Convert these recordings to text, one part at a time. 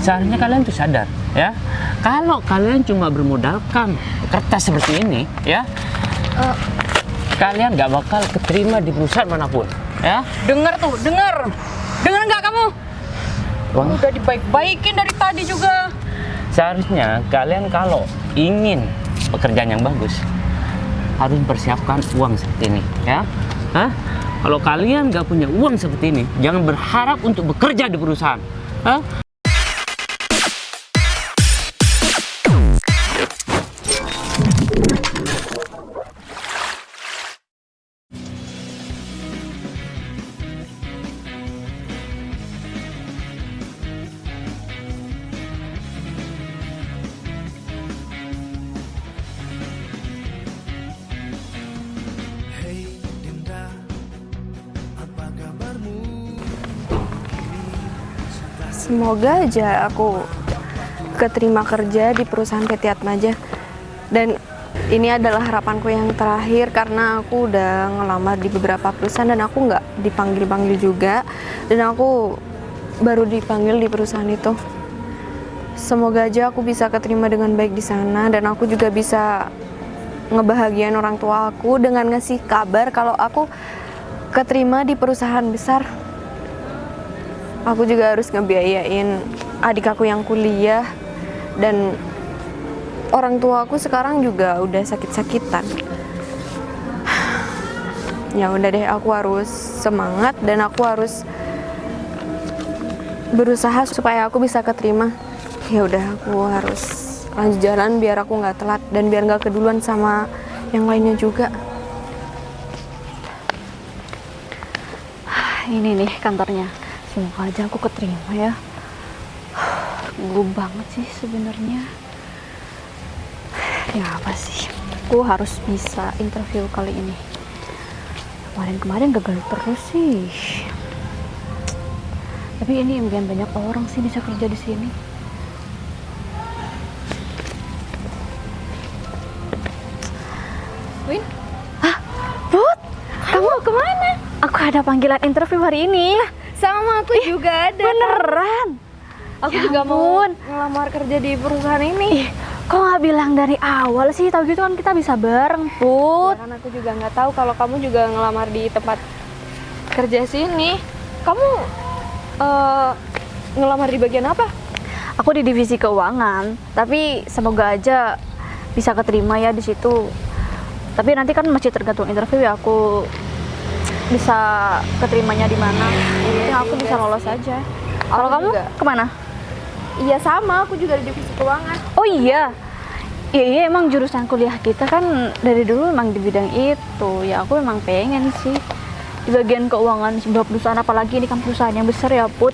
seharusnya kalian tuh sadar ya. Kalau kalian cuma bermodalkan kertas seperti ini ya, kalian nggak bakal keterima di perusahaan manapun ya. Dengar nggak kamu? Uang. Udah dibaik-baikin dari tadi juga. Seharusnya kalian kalau ingin pekerjaan yang bagus harus mempersiapkan uang seperti ini ya. Hah? Kalau kalian nggak punya uang seperti ini, jangan berharap untuk bekerja di perusahaan. Hah? Semoga aja aku keterima kerja di perusahaan PT Atmaja. Dan ini adalah harapanku yang terakhir karena aku udah ngelamar di beberapa perusahaan dan aku nggak dipanggil-panggil juga. Dan aku baru dipanggil di perusahaan itu. Semoga aja aku bisa keterima dengan baik di sana dan aku juga bisa ngebahagiain orang tua aku dengan ngasih kabar kalau aku keterima di perusahaan besar. Aku juga harus ngebiayain adik aku yang kuliah dan orang tua aku sekarang juga udah sakit-sakitan. Ya udah deh, aku harus semangat dan aku harus berusaha supaya aku bisa keterima. Ya udah, aku harus lanjut jalan biar aku nggak telat dan biar nggak keduluan sama yang lainnya juga. Ini nih kantornya. Semoga aja aku keterima ya. Gue banget sih sebenarnya. Ya apa sih? Aku harus bisa interview kali ini. Kemarin gagal terus sih. Tapi ini impian banyak orang sih bisa kerja di sini. Win? Hah? Put? Kamu kemana? Aku ada panggilan interview hari ini. Sama aku juga ada. Beneran? Aku Ya juga mau ampun. ngelamar kerja di perusahaan ini. Ih, kok nggak bilang dari awal sih? Tahu gitu kan kita bisa bareng, Put. Ya kan aku juga nggak tahu kalau kamu juga ngelamar di tempat kerja sini. Kamu ngelamar di bagian apa? Aku di divisi keuangan, tapi semoga aja bisa keterima ya di situ. Tapi nanti kan masih tergantung interview ya, aku bisa keterimanya di mana. Yang aku bisa lolos aja. Kalau kamu juga. kemana? Iya sama, aku juga di divisi keuangan. Oh iya. Iya emang jurusan kuliah kita kan dari dulu emang di bidang itu. Ya aku emang pengen sih di bagian keuangan sebuah perusahaan, apalagi ini kan perusahaan yang besar ya, Put.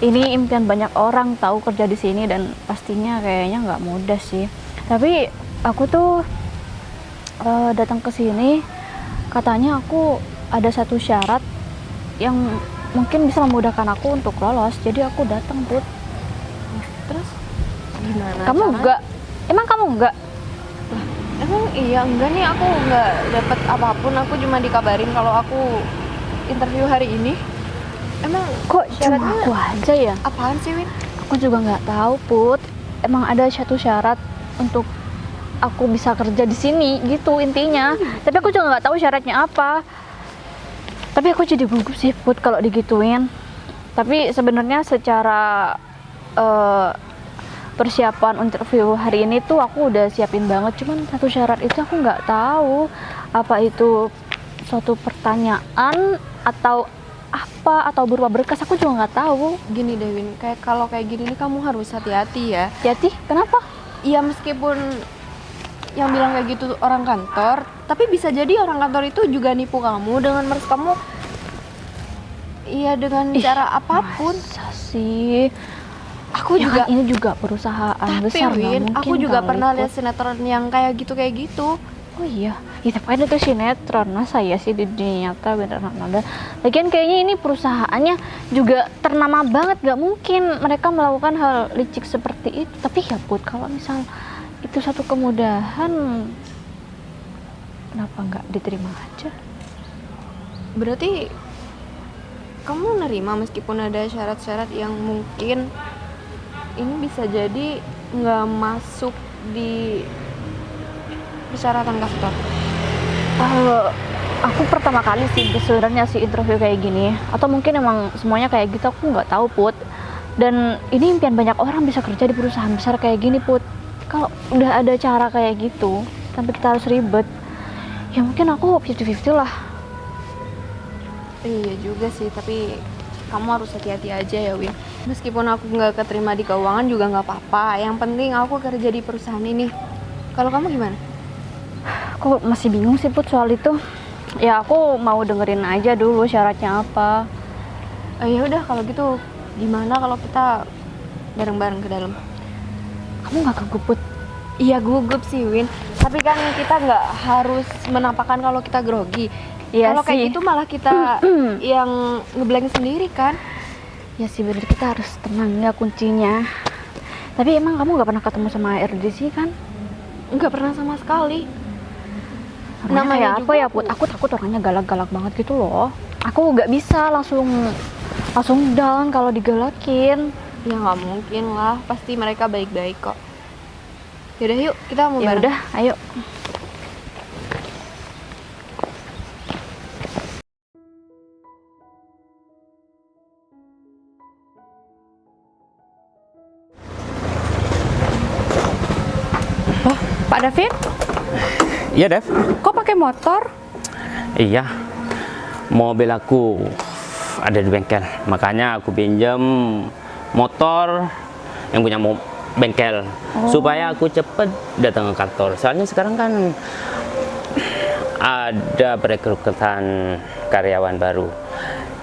Ini impian banyak orang tahu kerja di sini dan pastinya kayaknya nggak mudah sih. Tapi aku tuh datang ke sini katanya aku ada satu syarat yang mungkin bisa memudahkan aku untuk lolos. Jadi aku datang, Put. Terus gimana? Kamu caranya? enggak? Emang kamu enggak? Emang iya enggak nih, aku enggak dapat apapun. Aku cuma dikabarin kalau aku interview hari ini. Emang Kok cuma syaratnya aku aja ya? apaan sih, Win? Aku juga nggak tahu, Put. Emang ada satu syarat untuk aku bisa kerja di sini gitu intinya. Tapi aku juga nggak tahu syaratnya apa. Tapi aku jadi gugup sih, Put, kalau digituin. Tapi sebenarnya secara persiapan interview hari ini tuh aku udah siapin banget. Cuman satu syarat itu aku nggak tahu apa itu suatu pertanyaan atau apa atau berupa berkas, aku juga nggak tahu. Gini deh, Win, kalau kayak gini nih kamu harus hati-hati ya. Yati, kenapa? Iya, meskipun yang bilang kayak gitu orang kantor, tapi bisa jadi orang kantor itu juga nipu kamu dengan meres kamu. Iya, dengan cara apapun. Masa sih? Aku Ya juga kan ini juga perusahaan tapi besar, nggak Win, mungkin aku juga kali, pernah Put. lihat sinetron yang kayak gitu. Oh iya, ya tapi kan itu sinetron, masa ya sih di dunia nyata beneran ada. Lagian kayaknya ini perusahaannya juga ternama banget, gak mungkin mereka melakukan hal licik seperti itu. Tapi ya Put, kalau misal itu satu kemudahan, kenapa nggak diterima aja? Berarti kamu nerima meskipun ada syarat-syarat yang mungkin ini bisa jadi nggak masuk di persyaratan kantor. Aku pertama kali sih sebenarnya sih interview kayak gini, atau mungkin emang semuanya kayak gitu, aku nggak tahu Put. Dan ini impian banyak orang bisa kerja di perusahaan besar kayak gini Put. Kalau udah ada cara kayak gitu tanpa kita harus ribet, ya mungkin aku 50-50 lah. Iya juga sih, tapi kamu harus hati-hati aja ya Win. Meskipun aku nggak keterima di keuangan juga nggak apa-apa. Yang penting aku kerja di perusahaan ini. Kalau kamu gimana? Aku masih bingung sih Put soal itu. Ya aku mau dengerin aja dulu syaratnya apa. Ya udah kalau gitu, gimana kalau kita bareng-bareng ke dalam? Kamu nggak gugup Put? Iya gugup sih Win. Tapi kan kita nggak harus menampakkan kalau kita grogi. Iya Kalau kayak sih. gitu malah kita yang ngeblank sendiri kan. Ya sih bener, kita harus tenang ya kuncinya. Tapi emang kamu nggak pernah ketemu sama HRD sih kan? Nggak pernah sama sekali. Namanya juga apa ya Put? Aku takut orangnya galak-galak banget gitu loh. Aku nggak bisa langsung down kalau digalakin. Ya nggak mungkin lah, pasti mereka baik-baik kok. Yaudah yuk, kita mau Ya bareng. udah, ayo. Pak David, Iya, Dev. kok pakai motor? Iya. Mobil aku ada di bengkel. Makanya aku pinjam motor yang punya bengkel supaya aku cepet datang ke kantor. Soalnya sekarang kan ada perekrutan karyawan baru.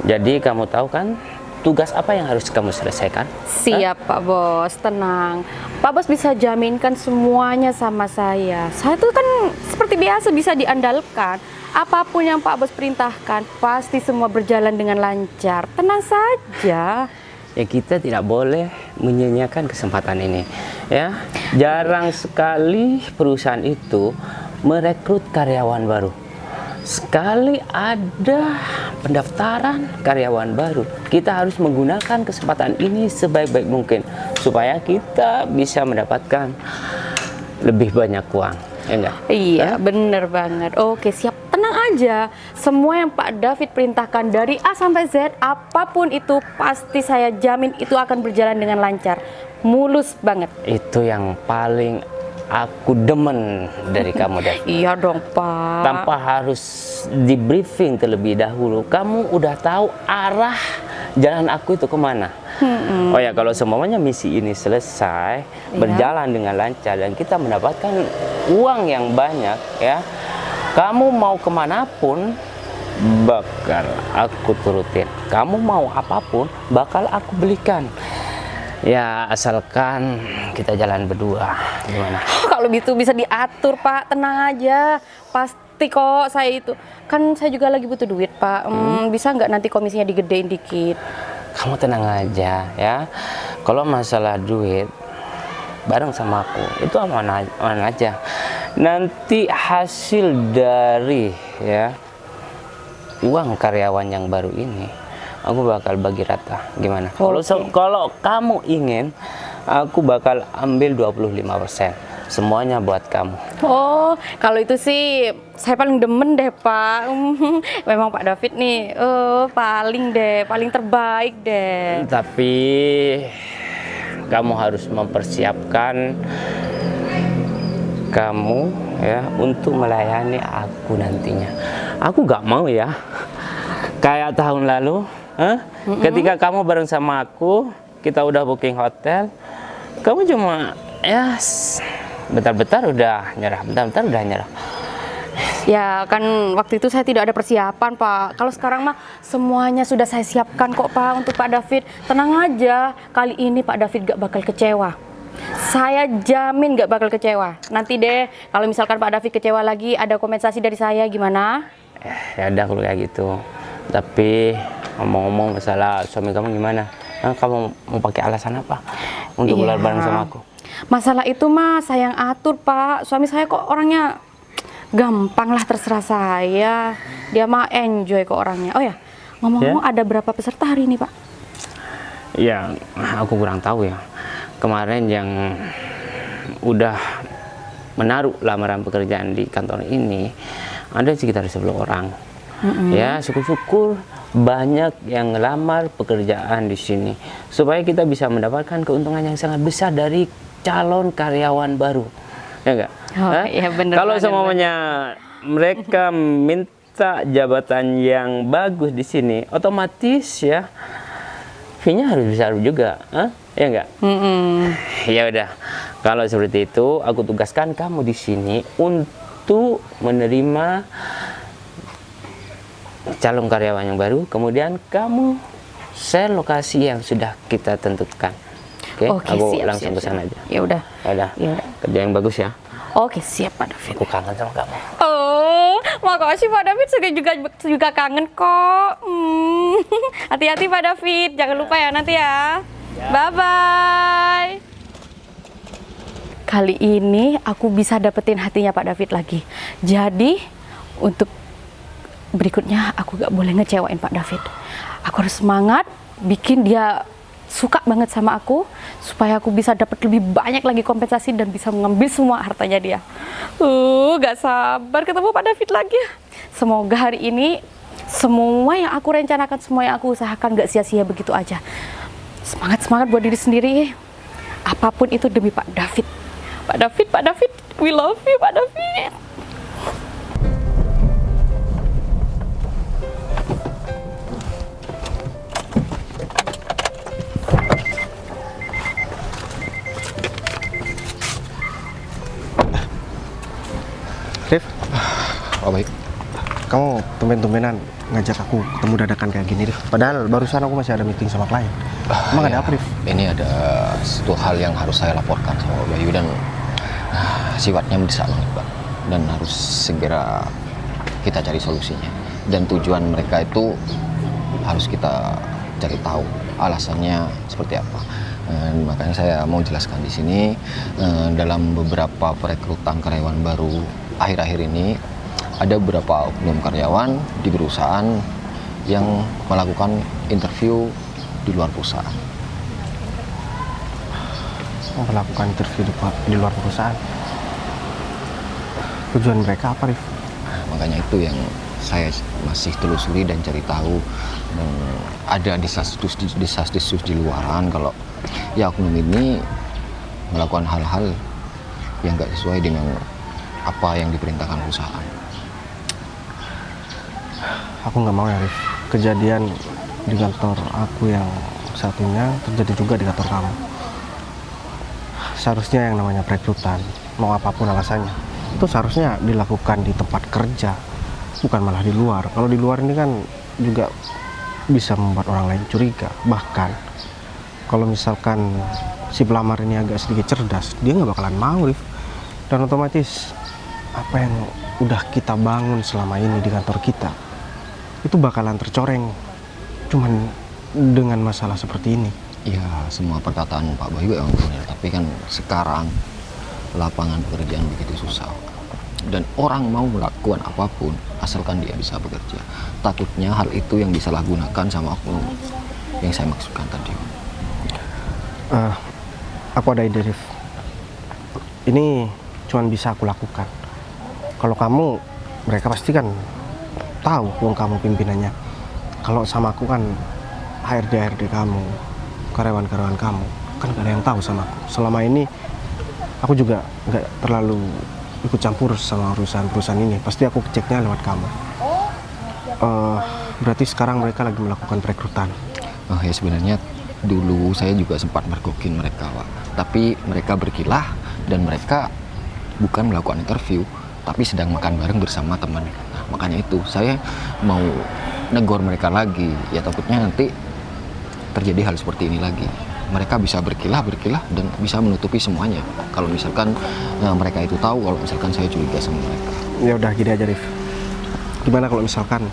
Jadi kamu tahu kan tugas apa yang harus kamu selesaikan? Siap Pak Bos, tenang. Pak Bos bisa jaminkan semuanya sama saya. Saya tuh kan seperti biasa bisa diandalkan. Apapun yang Pak Bos perintahkan, pasti semua berjalan dengan lancar. Tenang saja. Ya kita tidak boleh menyia-nyiakan kesempatan ini. Ya, jarang sekali perusahaan itu merekrut karyawan baru. Sekali ada pendaftaran karyawan baru, kita harus menggunakan kesempatan ini sebaik-baik mungkin supaya kita bisa mendapatkan lebih banyak uang. Ya enggak? Iya, bener banget. Oke, siap. Tenang aja. Semua yang Pak David perintahkan dari A sampai Z, apapun itu, pasti saya jamin itu akan berjalan dengan lancar. Mulus banget. Itu yang paling aku demen dari kamu, Dev. Iya dong, Pak. Tanpa harus di briefing terlebih dahulu, kamu udah tahu arah jalan aku itu kemana. Oh ya, kalau semuanya misi ini selesai, berjalan dengan lancar dan kita mendapatkan uang yang banyak, ya, kamu mau kemanapun bakal aku turutin. Kamu mau apapun bakal aku belikan. Ya, asalkan kita jalan berdua. Gimana? Kalau gitu bisa diatur, Pak. Tenang aja. Pasti kok saya itu. Kan saya juga lagi butuh duit, Pak. Bisa nggak nanti komisinya digedein dikit? Kamu tenang aja ya. Kalau masalah duit bareng sama aku itu aman aja. Nanti hasil dari ya uang karyawan yang baru ini aku bakal bagi rata. Gimana? Kalau kamu ingin, aku bakal ambil 25%. Semuanya buat kamu. Oh, kalau itu sih saya paling demen deh, Pak. Memang Pak David nih, paling terbaik deh. Tapi kamu harus mempersiapkan kamu ya untuk melayani aku nantinya. Aku gak mau ya kayak tahun lalu, ketika kamu bareng sama aku, kita udah booking hotel, kamu cuma ya bentar-bentar udah nyerah. Ya kan waktu itu saya tidak ada persiapan, Pak. Kalau sekarang mah semuanya sudah saya siapkan kok, Pak, untuk Pak David. Tenang aja, kali ini Pak David gak bakal kecewa. Saya jamin gak bakal kecewa. Nanti deh kalau misalkan Pak David kecewa lagi, ada kompensasi dari saya, gimana? Ya udah kalau kayak gitu. Tapi ngomong-ngomong masalah suami kamu gimana? Kamu mau pakai alasan apa untuk keluar bareng sama aku? Masalah itu mah saya yang atur, Pak. Suami saya kok orangnya gampang lah, terserah saya. Dia mah enjoy kok orangnya. Oh ya, ngomong-ngomong ada berapa peserta hari ini, Pak? Ya, aku kurang tahu ya. kemarin yang udah menaruh lamaran pekerjaan di kantor ini ada sekitar 10 orang. Ya, syukur-syukur banyak yang ngelamar pekerjaan di sini supaya kita bisa mendapatkan keuntungan yang sangat besar dari calon karyawan baru. Ya enggak? Iya bener. Kalau semuanya mereka minta jabatan yang bagus di sini, otomatis ya fee-nya harus besar juga, ya enggak? Ya udah, kalau seperti itu, aku tugaskan kamu di sini untuk menerima calon karyawan yang baru. Kemudian kamu share lokasi yang sudah kita tentukan. Oke, aku siap, langsung ke sana aja. Ya udah. Ya udah, kerja yang bagus ya. Oke, siap Pak David. Aku kangen sama kamu. Oh, makasih Pak David, saya juga kangen kok. Hati-hati Pak David, jangan lupa ya nanti ya. Bye-bye. Kali ini aku bisa dapetin hatinya Pak David lagi. Jadi, untuk berikutnya aku gak boleh ngecewain Pak David. Aku harus semangat, bikin dia suka banget sama aku, supaya aku bisa dapat lebih banyak lagi kompensasi dan bisa mengambil semua hartanya dia. Gak sabar ketemu Pak David lagi. Semoga hari ini semua yang aku rencanakan, semua yang aku usahakan gak sia-sia begitu aja. Semangat buat diri sendiri. Apapun itu demi Pak David. Pak David, we love you Pak David. Rif, oh baik. Kamu tumben-tumbenan ngajak aku ketemu dadakan kayak gini, Rif. Padahal barusan aku masih ada meeting sama klien. Emang ada apa, Rif? Ini ada satu hal yang harus saya laporkan sama Bayu dan sifatnya mendesak banget, Pak. Dan harus segera kita cari solusinya. Dan tujuan mereka itu harus kita cari tahu alasannya seperti apa. Makanya saya mau jelaskan di sini, dalam beberapa perekrutan karyawan baru akhir-akhir ini ada beberapa oknum karyawan di perusahaan yang melakukan interview di luar perusahaan. Melakukan interview di luar perusahaan. Tujuan mereka apa, Rif? Makanya itu yang saya masih telusuri dan cari tahu. Dan ada desas-desus di luaran kalau ya oknum ini melakukan hal-hal yang nggak sesuai dengan apa yang diperintahkan perusahaan. Aku nggak mau ya, Rif. Kejadian di kantor aku yang satunya terjadi juga di kantor kamu. Seharusnya yang namanya perekrutan, mau apapun alasannya, itu seharusnya dilakukan di tempat kerja, bukan malah di luar. Kalau di luar ini kan juga bisa membuat orang lain curiga. Bahkan kalau misalkan si pelamar ini agak sedikit cerdas, dia nggak bakalan mau, Rif. Dan otomatis apa yang udah kita bangun selama ini di kantor kita itu bakalan tercoreng cuman dengan masalah seperti ini. Ya, semua perkataan Pak Bayu memang benar, tapi kan sekarang lapangan pekerjaan begitu susah. Dan orang mau melakukan apapun asalkan dia bisa bekerja. Takutnya hal itu yang disalahgunakan sama oknum yang saya maksudkan tadi. Aku ada ide, Rif. Ini cuman bisa aku lakukan. Kalau kamu, mereka pasti kan tahu wong kamu pimpinannya. Kalau sama aku kan HRD kamu, karyawan-karyawan kamu, kan gak ada yang tahu sama aku. Selama ini aku juga nggak terlalu ikut campur sama perusahaan ini. Pasti aku ceknya lewat kamu. Berarti sekarang mereka lagi melakukan perekrutan. Oh ya, sebenarnya dulu saya juga sempat mergokin mereka, Pak. Tapi mereka berkilah dan mereka bukan melakukan interview, tapi sedang makan bareng bersama teman. Nah, makanya itu saya mau negor mereka lagi. Ya takutnya nanti terjadi hal seperti ini lagi. Mereka bisa berkilah dan bisa menutupi semuanya. Kalau misalkan mereka itu tahu kalau misalkan saya curiga sama mereka. Ya udah gini aja, Rif. Gimana kalau misalkan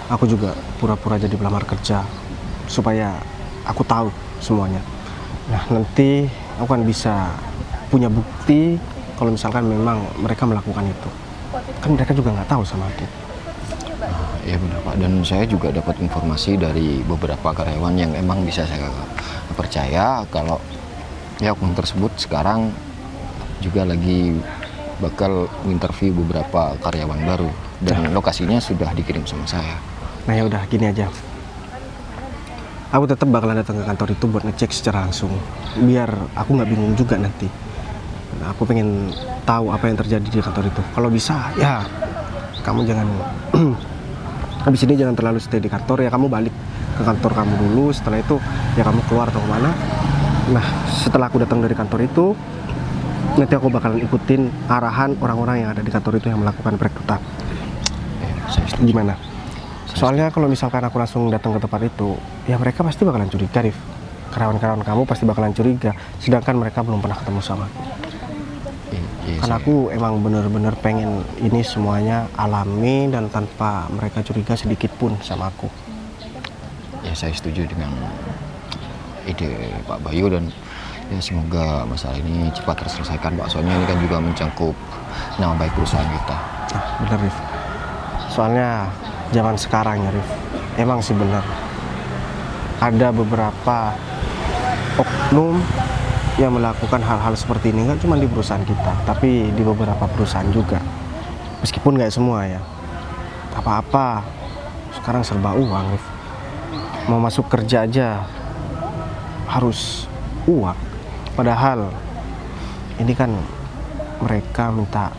aku juga pura-pura jadi pelamar kerja supaya aku tahu semuanya. Nah, nanti aku kan bisa punya bukti kalau misalkan memang mereka melakukan itu. Kan mereka juga nggak tahu sama aku. Ya benar, Pak. Dan saya juga dapat informasi dari beberapa karyawan yang emang bisa saya percaya kalau Ya, oknum tersebut sekarang juga lagi bakal interview beberapa karyawan baru dan lokasinya sudah dikirim sama saya. Nah ya udah gini aja. Aku tetap bakalan datang ke kantor itu buat ngecek secara langsung. Biar aku nggak bingung juga nanti. Nah, aku pengen tahu apa yang terjadi di kantor itu. Kalau bisa, ya kamu jangan habis ini jangan terlalu stay di kantor ya. Kamu balik ke kantor kamu dulu. Setelah itu ya kamu keluar atau kemana. Nah setelah aku datang dari kantor itu, nanti aku bakalan ikutin arahan orang-orang yang ada di kantor itu yang melakukan perekrutan. Saya setuju. Gimana? Soalnya kalau misalkan aku langsung datang ke tempat itu, ya mereka pasti bakalan curiga, Rif. Karyawan-karyawan kamu pasti bakalan curiga, sedangkan mereka belum pernah ketemu sama aku. Iya, Karena aku emang bener-bener pengen ini semuanya alami dan tanpa mereka curiga sedikit pun sama aku. ya saya setuju dengan ide Pak Bayu dan ya semoga masalah ini cepat terselesaikan Pak. Soalnya ini kan juga mencangkup nama baik perusahaan kita. Nah, bener, Rif. Soalnya zaman sekarang ya, Rif, emang sih bener. Ada beberapa oknum yang melakukan hal-hal seperti ini, nggak cuma di perusahaan kita, tapi di beberapa perusahaan juga. Meskipun nggak semua ya. Apa-apa sekarang serba uang, Rif. Mau masuk kerja aja harus uang. Padahal ini kan mereka minta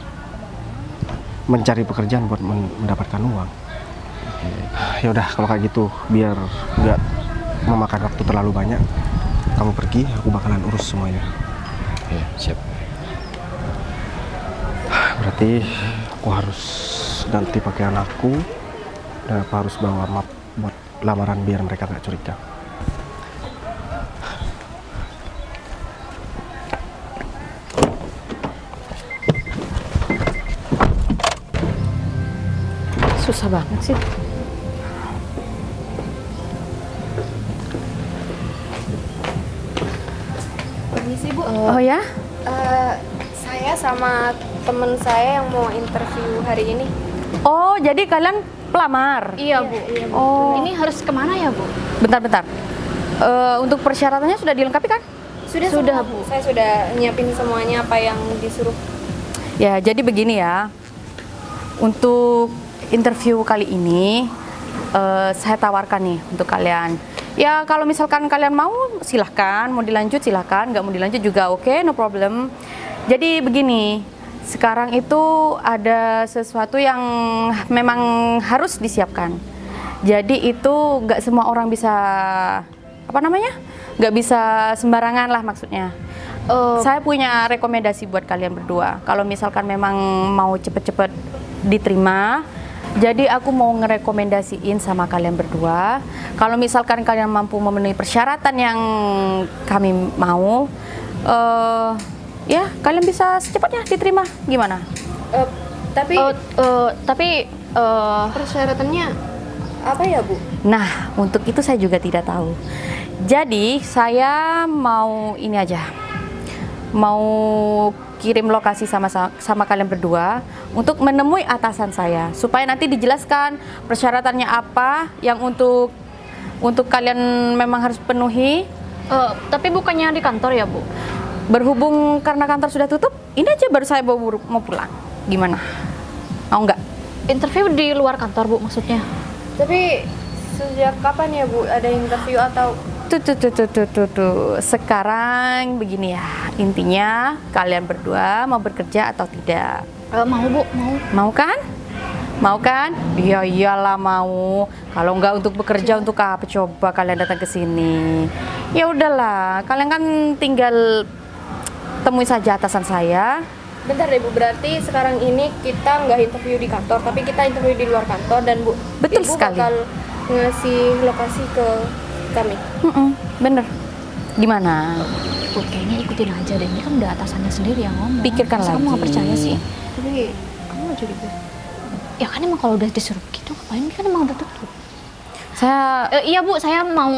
mencari pekerjaan buat mendapatkan uang. Ya udah kalau kayak gitu, biar nggak memakan waktu terlalu banyak, kamu pergi, aku bakalan urus semuanya. Ya, siap. Berarti aku harus ganti pakaian aku dan aku harus bawa map buat lamaran biar mereka nggak curiga. Susah banget sih. Permisi Bu. Oh ya? Saya sama temen saya yang mau interview hari ini. Oh, jadi kalian pelamar? Iya, Bu. Oh, Ini harus kemana ya, Bu? bentar-bentar. Untuk persyaratannya sudah dilengkapi kan? Sudah Sudah, semua, Bu. Saya sudah nyiapin semuanya apa yang disuruh. Ya, jadi begini ya. Untuk interview kali ini, saya tawarkan nih untuk kalian. Ya, kalau misalkan kalian mau, silahkan. Mau dilanjut, silahkan. Nggak mau dilanjut juga oke, no problem. Jadi begini, sekarang itu ada sesuatu yang memang harus disiapkan. Jadi itu nggak semua orang bisa, apa namanya? Nggak bisa sembarangan lah maksudnya. Saya punya rekomendasi buat kalian berdua. Kalau misalkan memang mau cepet-cepet diterima, jadi aku mau ngerekomendasiin sama kalian berdua. Kalau misalkan kalian mampu memenuhi persyaratan yang kami mau, ya kalian bisa secepatnya diterima. Gimana? Tapi persyaratannya apa ya Bu? Nah, untuk itu saya juga tidak tahu. Jadi saya mau ini aja, mau kirim lokasi sama kalian berdua untuk menemui atasan saya supaya nanti dijelaskan persyaratannya apa yang untuk kalian memang harus penuhi. Tapi bukannya di kantor ya, Bu? Berhubung karena kantor sudah tutup, ini aja baru saya mau pulang. Gimana? Mau nggak? Interview di luar kantor, Bu, maksudnya? Tapi sejak kapan ya Bu ada interview atau? Tuh. Sekarang begini ya, intinya kalian berdua mau bekerja atau tidak? Mau, Bu, mau. Mau kan? Mau kan? Iya iyalah mau. Kalau nggak untuk bekerja untuk apa coba kalian datang ke sini? Ya udahlah, kalian kan tinggal temui saja atasan saya. Bentar deh Bu, berarti sekarang ini kita nggak interview di kantor, tapi kita interview di luar kantor dan Bu, Betul Ibu sekali. bakal ngasih lokasi ke kami. Bener. Gimana? Bu, kayaknya ikutin aja deh. Ini kan udah atasannya sendiri yang ngomong. Pikirkan Masa kamu nggak lagi. percaya sih? Tapi kamu nggak curiga? Ya kan emang kalau udah disuruh gitu, ngapain kan emang udah tutup. Saya Iya Bu, saya mau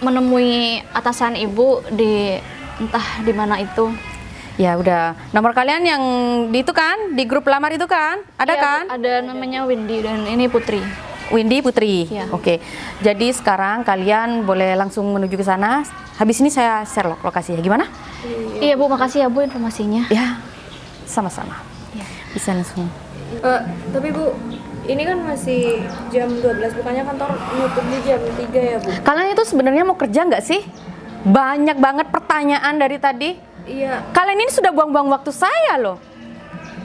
menemui atasan Ibu di entah di mana itu. ya udah. Nomor kalian yang di itu kan, di grup lamar itu kan? Ada Iya, kan? Bu, ada namanya Windy dan ini Putri. Windy Putri. Iya. Oke. Jadi sekarang kalian boleh langsung menuju ke sana. Habis ini saya share lokasinya. Gimana? Iya Bu, makasih ya Bu informasinya. Ya, sama-sama. Bisa langsung. Tapi Bu, ini kan masih jam 12, bukannya kantor nutup di jam 3 ya Bu? Kalian itu sebenarnya mau kerja nggak sih? Banyak banget pertanyaan dari tadi. Iya. Kalian ini sudah buang-buang waktu saya loh.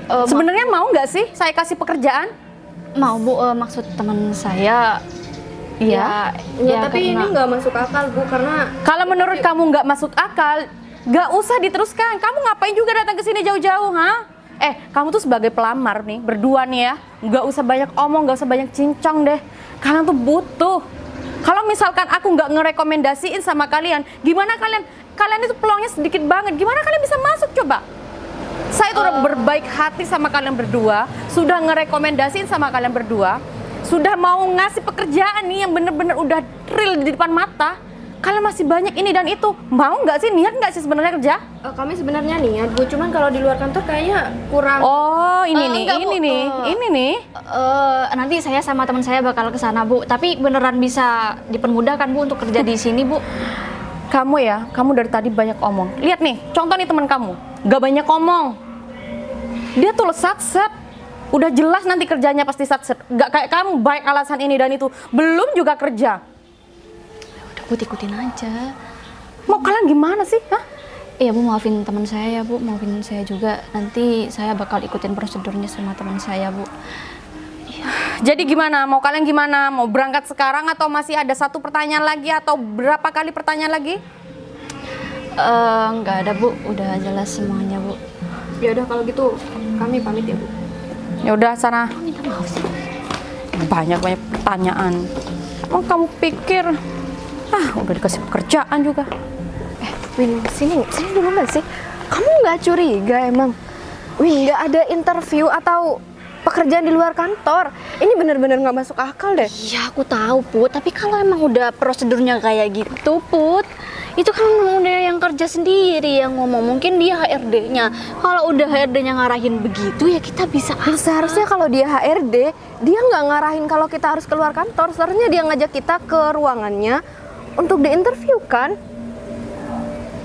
Sebenarnya mau nggak sih saya kasih pekerjaan? Mau Bu, maksud teman saya. Iya. Ya, tapi ini nggak masuk akal Bu, karena Kalau menurut kamu nggak masuk akal, nggak usah diteruskan. Kamu ngapain juga datang ke sini jauh-jauh, ha? Kamu tuh sebagai pelamar nih, berdua nih ya, nggak usah banyak omong, nggak usah banyak cincong deh. Kalian tuh butuh. Kalau misalkan aku nggak ngerekomendasiin sama kalian, gimana kalian? Kalian itu peluangnya sedikit banget. Gimana kalian bisa masuk coba? Saya tuh udah berbaik hati sama kalian berdua, sudah ngerekomendasiin sama kalian berdua, sudah mau ngasih pekerjaan nih yang bener-bener udah real di depan mata. Kalian masih banyak ini dan itu. Mau nggak sih, niat nggak sih sebenarnya kerja? kami sebenarnya niat Bu, cuman kalau di luar kantor kayaknya kurang. Oh, ini nih, enggak, Bu. ini nih. Nanti saya sama teman saya bakal ke sana Bu. Tapi beneran bisa dipermudahkan Bu untuk kerja di sini Bu. Kamu dari tadi banyak omong. Lihat nih, contoh nih teman kamu, nggak banyak omong. Dia tuh satset. Udah jelas nanti kerjanya pasti satset. Nggak kayak kamu baik alasan ini dan itu. Belum juga kerja. Udah Bu, ikutin aja. Mau kalian gimana sih? Hah? Iya Bu, maafin teman saya ya Bu, maafin saya juga. Nanti saya bakal ikutin prosedurnya sama teman saya Bu. Jadi gimana? Mau kalian gimana? Mau berangkat sekarang atau masih ada satu pertanyaan lagi atau berapa kali pertanyaan lagi? Nggak ada Bu, udah jelas semuanya Bu. Ya udah kalau gitu kami pamit ya Bu. Ya udah sana. Minta maaf sih. Banyak pertanyaan. Oh, kamu pikir udah dikasih pekerjaan juga. Win, sini dulu nggak sih? Kamu nggak curiga emang? Win, nggak ada interview atau pekerjaan di luar kantor. Ini bener-bener nggak masuk akal deh. Iya aku tahu Put, tapi kalau emang udah prosedurnya kayak gitu Put, itu kan udah yang kerja sendiri yang ngomong, mungkin dia HRD-nya. Kalau udah HRD-nya ngarahin begitu ya kita bisa. Seharusnya kalau dia HRD, dia nggak ngarahin kalau kita harus keluar kantor. Seharusnya dia ngajak kita ke ruangannya untuk diinterview kan?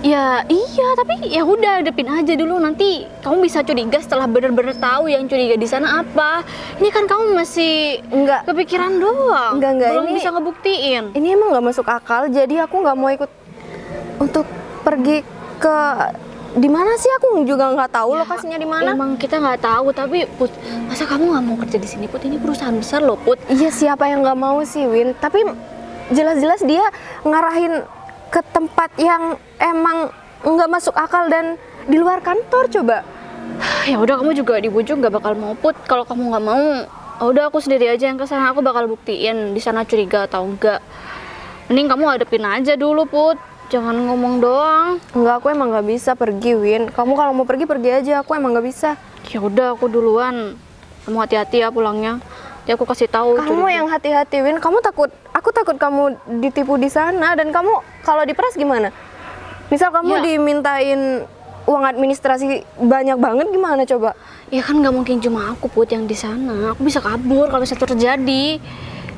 Ya iya, tapi ya udah hadapin aja dulu, nanti kamu bisa curiga setelah bener-bener tahu yang curiga di sana apa. Ini kan kamu masih Enggak. kepikiran doang, Enggak, belum ini- bisa ngebuktiin. Ini emang nggak masuk akal. Jadi aku nggak mau ikut untuk pergi ke di mana sih? Aku juga nggak tahu lokasinya di mana. Emang kita nggak tahu, tapi Put, masa kamu nggak mau kerja di sini Put? Ini perusahaan besar loh Put. Iya, siapa yang nggak mau sih, Win? Tapi jelas-jelas dia ngarahin ke tempat yang emang nggak masuk akal dan di luar kantor. Coba. Ya udah, kamu juga dibujuk nggak bakal mau Put. Kalau kamu nggak mau, udah aku sendiri aja yang kesana. Aku bakal buktiin di sana curiga atau enggak. Mending kamu hadapin aja dulu Put. Jangan ngomong doang. Enggak, aku emang nggak bisa pergi, Win. Kamu kalau mau pergi aja. Aku emang nggak bisa. Ya udah, aku duluan. Kamu hati-hati ya pulangnya. Nanti aku kasih tahu. Kamu curiga. yang hati-hati, Win. Aku takut kamu ditipu di sana. Dan kamu kalau diperas gimana? Misal kamu Ya. dimintain uang administrasi banyak banget, gimana coba? Ya kan nggak mungkin cuma aku Put yang di sana. Aku bisa kabur kalau misalnya itu terjadi.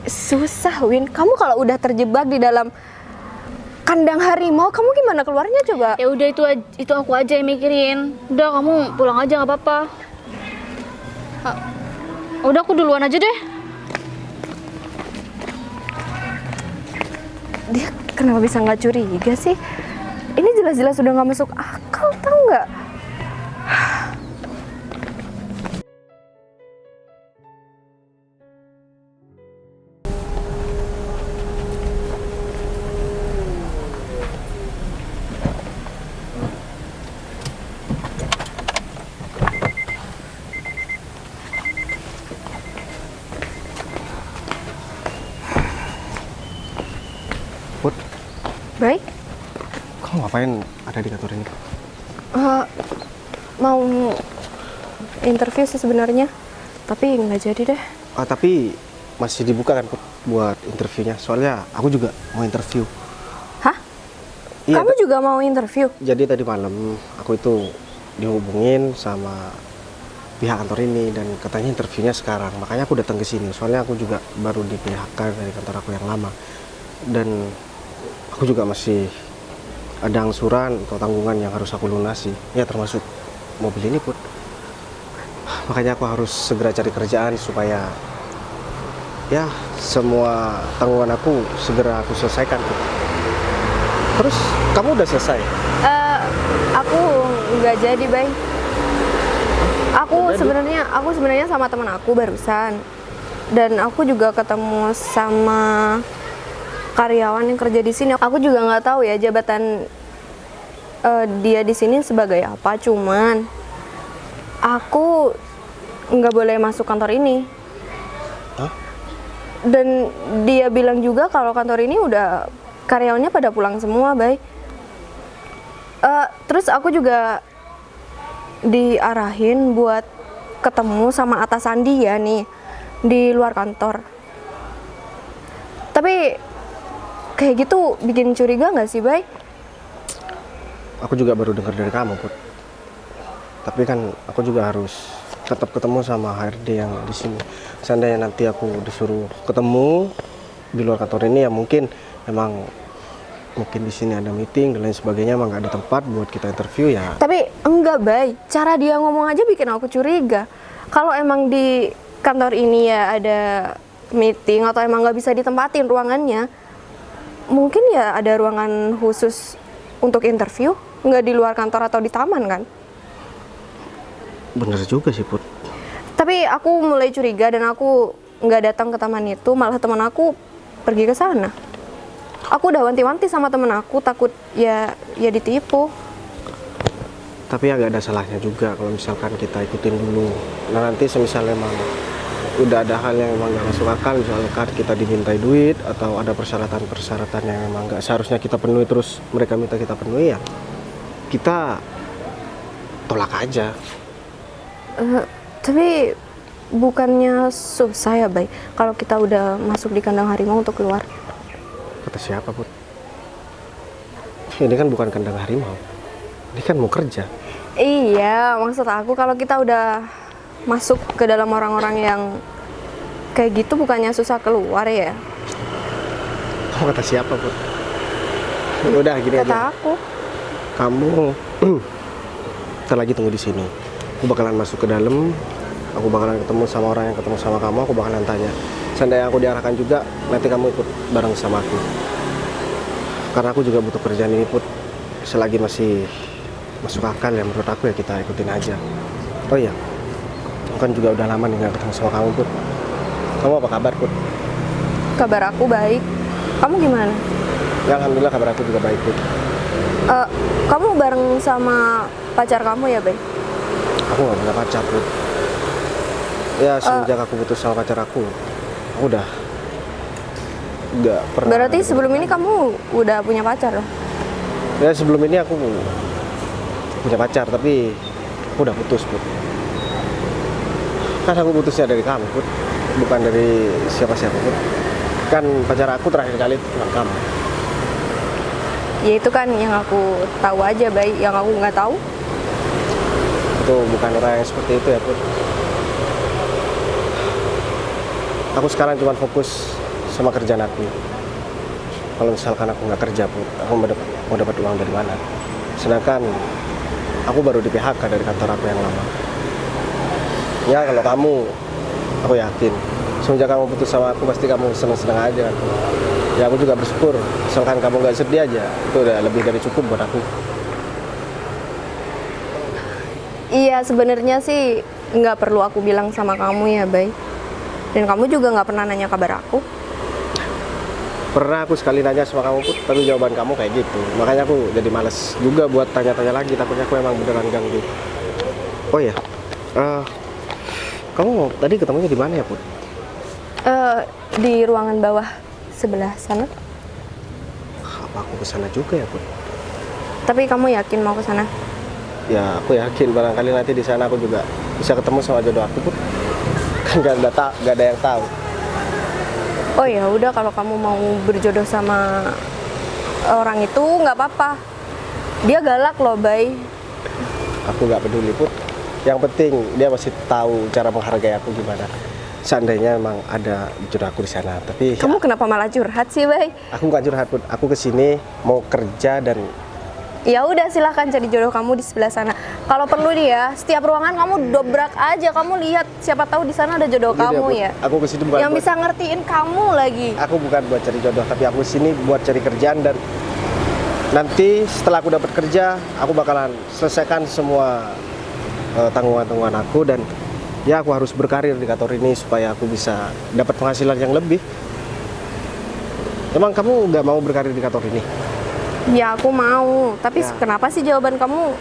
Susah, Win. Kamu kalau udah terjebak di dalam kandang harimau, kamu gimana keluarnya coba? Ya udah, itu aku aja yang mikirin. Udah, kamu pulang aja nggak apa-apa. Udah, aku duluan aja deh. Dia kenapa bisa nggak curiga sih? Ini jelas-jelas udah nggak masuk akal, tau nggak? Put, Baik. kamu ngapain ada di kantor ini? Mau interview sih sebenarnya, tapi nggak jadi deh. Tapi masih dibuka kan Put, buat interviewnya? Soalnya aku juga mau interview. Hah? Iya, Kamu juga mau interview? jadi tadi malam aku itu dihubungin sama pihak kantor ini dan katanya interviewnya sekarang. Makanya aku datang ke sini. Soalnya aku juga baru di PHK dari kantor aku yang lama. Dan aku juga masih ada angsuran atau tanggungan yang harus aku lunasi, ya termasuk mobil ini Put. Makanya aku harus segera cari kerjaan supaya ya semua tanggungan aku segera aku selesaikan Put. Terus kamu udah selesai? Aku nggak jadi, Bay. Aku sebenarnya sama teman aku barusan, dan aku juga ketemu sama karyawan yang kerja di sini. Aku juga nggak tahu ya jabatan dia di sini sebagai apa. Cuman aku nggak boleh masuk kantor ini. Hah? Dan dia bilang juga kalau kantor ini udah karyawannya pada pulang semua, Bay. Terus aku juga diarahin buat ketemu sama atasan dia nih di luar kantor. Tapi kayak gitu bikin curiga nggak sih, Bay? Aku juga baru dengar dari kamu Put. Tapi kan aku juga harus tetap ketemu sama HRD yang di sini. Seandainya nanti aku disuruh ketemu di luar kantor ini, ya mungkin di sini ada meeting dan lain sebagainya, emang nggak ada tempat buat kita interview ya. Tapi enggak, Bay. Cara dia ngomong aja bikin aku curiga. Kalau emang di kantor ini ya ada meeting atau emang nggak bisa ditempatin ruangannya, mungkin ya ada ruangan khusus untuk interview, nggak di luar kantor atau di taman kan? Bener juga sih Put. Tapi aku mulai curiga dan aku nggak datang ke taman itu, malah teman aku pergi ke sana. Aku udah wanti-wanti sama temen aku, takut ya ditipu. Tapi agak ada salahnya juga kalau misalkan kita ikutin dulu. Nah nanti misalnya emang udah ada hal yang emang nggak masuk akal, misalkan kita dimintai duit atau ada persyaratan-persyaratan yang emang nggak seharusnya kita penuhi, terus mereka minta kita penuhi, ya kita tolak aja. Tapi bukannya susah ya, Bay, kalau kita udah masuk di kandang harimau untuk keluar? Kata siapa Put? Ini kan bukan kandang harimau, ini kan mau kerja. Iya, maksud aku kalau kita udah masuk ke dalam orang-orang yang kayak gitu, bukannya susah keluar ya? Kamu kata siapa Put? Udah gini Kata aja. aku. Kamu ntar lagi tunggu di sini. Aku bakalan masuk ke dalam. Aku bakalan ketemu sama orang yang ketemu sama kamu. Aku bakalan tanya. Seandainya aku diarahkan juga, nanti kamu ikut bareng sama aku. Karena aku juga butuh kerjaan ini Put. Selagi masih masuk akal ya menurut aku, ya kita ikutin aja. Oh iya, aku kan juga udah lama nih gak ketemu sama kamu Put. Kamu apa kabar Put? Kabar aku baik. Kamu gimana? Ya alhamdulillah kabar aku juga baik Put. Kamu bareng sama pacar kamu ya, Bay? Aku gak punya pacar Put. Ya semenjak aku putus sama pacar aku udah nggak pernah. Berarti sebelum ini kamu udah punya pacar loh? Ya sebelum ini aku punya pacar, tapi aku udah putus Put. Kan aku putusnya dari kamu Put, bukan dari siapa-siapa Put. Kan pacar aku terakhir kali itu cuma kamu. Ya itu kan yang aku tahu aja, Bay. Yang aku nggak tahu, Itu bukan orang yang seperti itu ya Put. Aku sekarang cuma fokus sama kerjaan aku. Kalau misalkan aku nggak kerja Put, aku mau dapat uang dari mana? Sedangkan aku baru di PHK dari kantor aku yang lama. Ya kalau kamu, aku yakin semenjak kamu putus sama aku pasti kamu seneng-seneng aja kan. Ya aku juga bersyukur, misalkan kamu nggak sedih aja, itu udah lebih dari cukup buat aku. iya sebenarnya sih nggak perlu aku bilang sama kamu ya, Bay. Dan kamu juga nggak pernah nanya kabar aku. Pernah aku sekali nanya sama kamu Put, tapi jawaban kamu kayak gitu. Makanya aku jadi males juga buat tanya-tanya lagi, takutnya aku emang beneran ganggu. Oh ya, kamu tadi ketemunya di mana ya Put? Di ruangan bawah sebelah sana. Apa aku kesana juga ya Put? Tapi kamu yakin mau ke sana? Ya aku yakin barangkali nanti di sana aku juga bisa ketemu sama jodoh aku Put. Kan gak ada yang tahu. Oh ya udah, kalau kamu mau berjodoh sama orang itu nggak apa-apa. Dia galak loh, Bay. Aku nggak peduli Put. Yang penting dia masih tahu cara menghargai aku gimana. Seandainya memang ada jodoh aku di sana, tapi Kamu kenapa malah curhat sih, Bay? aku nggak curhat Put. Aku kesini mau kerja dan Ya udah silahkan cari jodoh kamu di sebelah sana. Kalau perlu nih ya, setiap ruangan kamu dobrak aja, kamu lihat siapa tahu di sana ada jodoh Gini, kamu aku, ya. Aku kesini bukan Yang buat, bisa ngertiin kamu lagi. aku bukan buat cari jodoh, tapi aku sini buat cari kerjaan dan nanti setelah aku dapat kerja, aku bakalan selesaikan semua tanggungan-tanggungan aku dan ya aku harus berkarir di kantor ini supaya aku bisa dapat penghasilan yang lebih. Emang kamu nggak mau berkarir di kantor ini? Ya aku mau, tapi Ya. kenapa sih jawaban kamu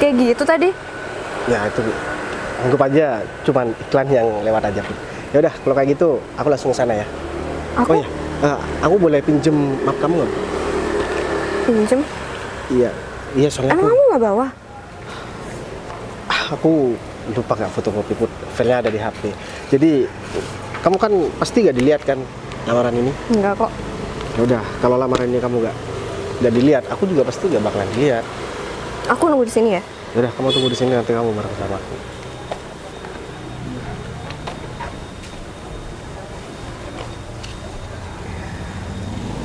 kayak gitu tadi? Ya itu anggap aja cuman iklan yang lewat aja. Ya udah kalau kayak gitu aku langsung ke sana ya. Aku Oh iya, aku boleh pinjem map kamu nggak? pinjem. Iya, iya soalnya Emang aku, kamu nggak bawa? aku lupa nggak fotokopi, filenya ada di HP. Jadi kamu kan pasti nggak dilihat kan lamaran ini? Enggak kok. Ya udah, kalau lamaran ini kamu nggak dilihat, aku juga pasti nggak bakalan dilihat. Aku nunggu di sini ya. Ya udah, kamu tunggu di sini nanti kamu bareng sama aku.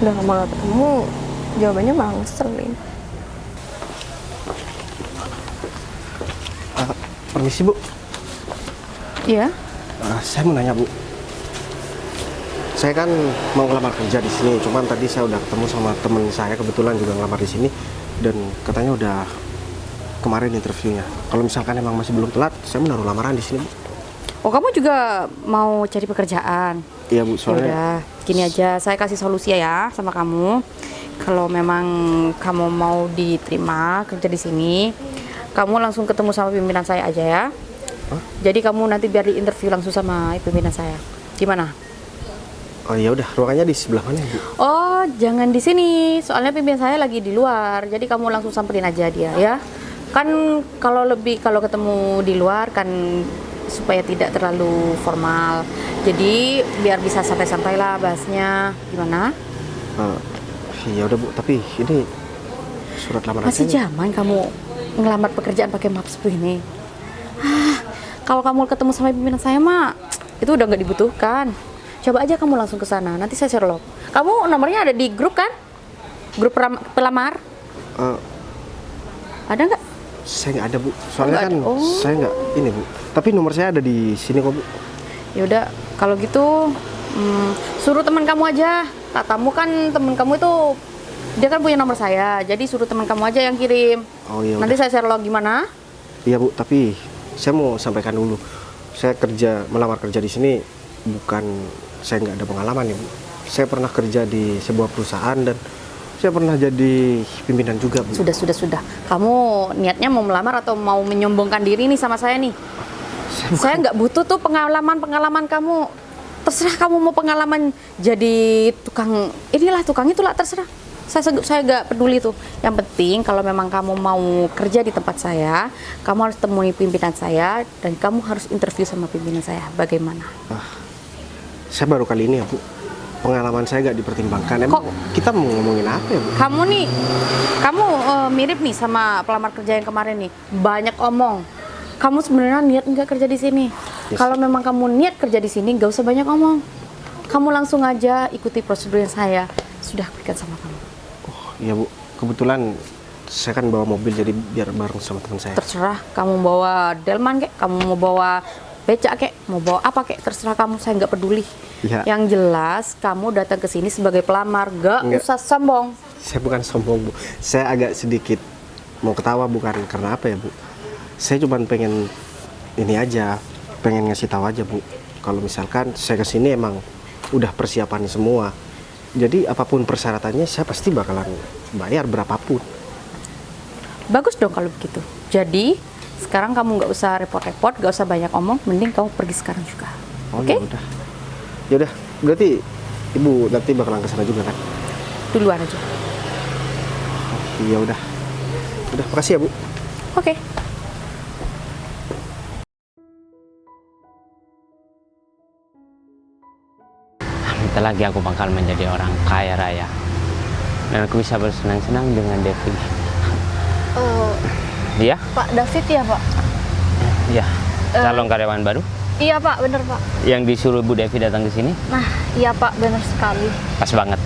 Udah lama gak ketemu, jawabannya malah ngeselin. Permisi Bu, Iya. saya mau nanya Bu. Saya kan mau ngelamar kerja di sini, cuman tadi saya udah ketemu sama temen saya kebetulan juga ngelamar di sini dan katanya udah kemarin interviewnya. Kalau misalkan emang masih belum telat, saya menaruh lamaran di sini Bu. Oh, kamu juga mau cari pekerjaan? Iya Bu, Ya soalnya udah, gini aja, saya kasih solusi ya sama kamu. Kalau memang kamu mau diterima kerja di sini, kamu langsung ketemu sama pimpinan saya aja ya. Jadi kamu nanti biar di interview langsung sama pimpinan saya. Gimana? oh ya udah, ruangannya di sebelah mana Bu? Oh, jangan di sini. Soalnya pimpinan saya lagi di luar. Jadi kamu langsung samperin aja dia ya. Kan kalau ketemu di luar kan supaya tidak terlalu formal. Jadi biar bisa santai-santai lah bahasnya. Gimana? Ya udah Bu, tapi ini surat lamaran Masih saya. zaman kamu ngelamar pekerjaan pakai map seperti ini. Kalau kamu ketemu sama pimpinan saya mah itu udah nggak dibutuhkan. Coba aja kamu langsung ke sana. Nanti saya share log. Kamu nomornya ada di grup kan? Grup pelamar? Eh, Ada nggak? saya nggak ada Bu, soalnya nggak kan ada. Oh. saya nggak ini Bu. Tapi nomor saya ada di sini kok Bu. Ya udah, kalau gitu suruh teman kamu aja. Tatamu kan teman kamu itu dia kan punya nomor saya. Jadi suruh teman kamu aja yang kirim. Oh iya. Nanti udah. saya share log gimana? Iya Bu, tapi saya mau sampaikan dulu. Saya melamar kerja di sini bukan saya nggak ada pengalaman ya Bu. Saya pernah kerja di sebuah perusahaan dan saya pernah jadi pimpinan juga Bu. Sudah. Kamu niatnya mau melamar atau mau menyombongkan diri nih sama saya nih? Saya nggak butuh tuh pengalaman kamu. Terserah kamu mau pengalaman jadi tukang inilah tukang itulah terserah. Saya nggak peduli tuh. Yang penting kalau memang kamu mau kerja di tempat saya, kamu harus temui pimpinan saya dan kamu harus interview sama pimpinan saya. Bagaimana? Saya baru kali ini ya Bu. Pengalaman saya nggak dipertimbangkan. Emang kita mau ngomongin apa ya Bu? Kamu mirip nih sama pelamar kerja yang kemarin nih. Banyak omong. Kamu sebenarnya niat nggak kerja di sini? Yes. Kalau memang kamu niat kerja di sini, nggak usah banyak omong. Kamu langsung aja ikuti prosedur yang saya sudah berikan sama kamu. Iya Bu, kebetulan saya kan bawa mobil jadi biar bareng sama teman saya. Terserah kamu bawa delman kek, kamu mau bawa becak kek, mau bawa apa kek, terserah kamu, saya nggak peduli. Iya. Yang jelas kamu datang ke sini sebagai pelamar, nggak Nggak. usah sombong. Saya bukan sombong Bu, saya agak sedikit mau ketawa bukan karena apa ya Bu. Saya cuma pengen ini aja, pengen ngasih tahu aja Bu. Kalau misalkan saya kesini emang udah persiapan semua. Jadi apapun persyaratannya saya pasti bakalan bayar berapapun. Bagus dong kalau begitu. Jadi sekarang kamu nggak usah repot-repot, nggak usah banyak omong, mending kamu pergi sekarang juga. Oh Oke? ya udah. Ya udah, berarti Ibu nanti bakalan ke sana juga kan? Duluan aja. Iya udah. Udah, makasih ya Bu. Oke. Bentar lagi aku bakal menjadi orang kaya raya dan aku bisa bersenang-senang dengan Devi. Iya? Pak David ya Pak? Iya. Calon karyawan baru Iya Pak, bener Pak. yang disuruh Bu Devi datang ke sini. Nah, iya Pak, bener sekali. Pas banget.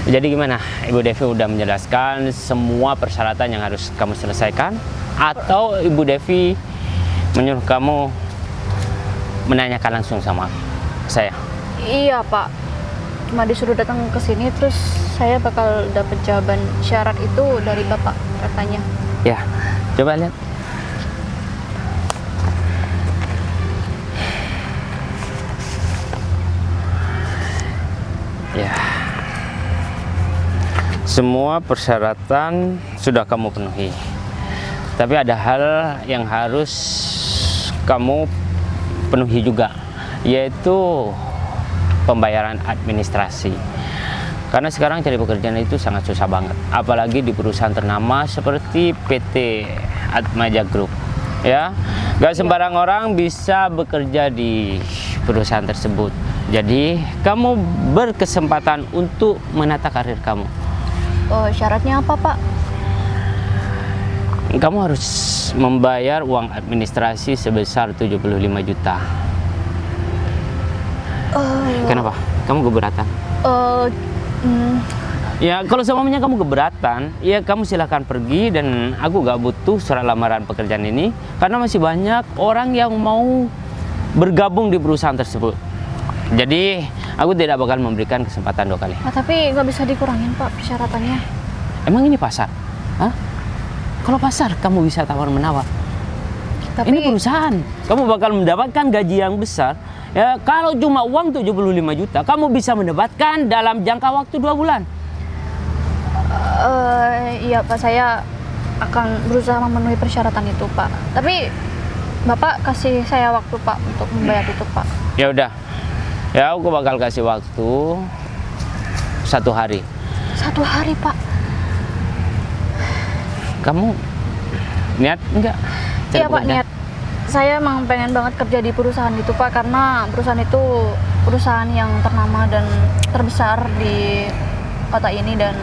Jadi gimana? Ibu Devi udah menjelaskan semua persyaratan yang harus kamu selesaikan, atau Ibu Devi menyuruh kamu menanyakan langsung sama saya? Iya Pak, cuma disuruh datang ke sini terus saya bakal dapet jawaban syarat itu dari Bapak katanya. Ya, coba lihat. Ya, semua persyaratan sudah kamu penuhi. Tapi ada hal yang harus kamu penuhi juga, yaitu pembayaran administrasi. Karena sekarang cari pekerjaan itu sangat susah banget, apalagi di perusahaan ternama seperti PT Atmaja Group. Ya, gak sembarang orang bisa bekerja di perusahaan tersebut. Jadi kamu berkesempatan untuk menata karir kamu. Syaratnya apa Pak? Kamu harus membayar uang administrasi sebesar 75 juta. Kenapa? Kamu keberatan? Ya, kalau semuanya kamu keberatan, ya kamu silahkan pergi, dan aku gak butuh surat lamaran pekerjaan ini karena masih banyak orang yang mau bergabung di perusahaan tersebut. Jadi aku tidak bakal memberikan kesempatan 2 kali. Tapi nggak bisa dikurangin Pak persyaratannya. Emang ini pasar? Hah? Kalau pasar kamu bisa tawar-menawar. Tapi Ini perusahaan, kamu bakal mendapatkan gaji yang besar. Ya, kalau cuma uang 75 juta, kamu bisa mendapatkan dalam jangka waktu 2 bulan. iya Pak, saya akan berusaha memenuhi persyaratan itu Pak. Tapi Bapak kasih saya waktu Pak untuk membayar itu Pak. Ya udah, ya aku bakal kasih waktu 1 hari. 1 hari Pak. Kamu niat enggak? Iya Pak, niat. Saya emang pengen banget kerja di perusahaan itu Pak, karena perusahaan itu perusahaan yang ternama dan terbesar di kota ini, dan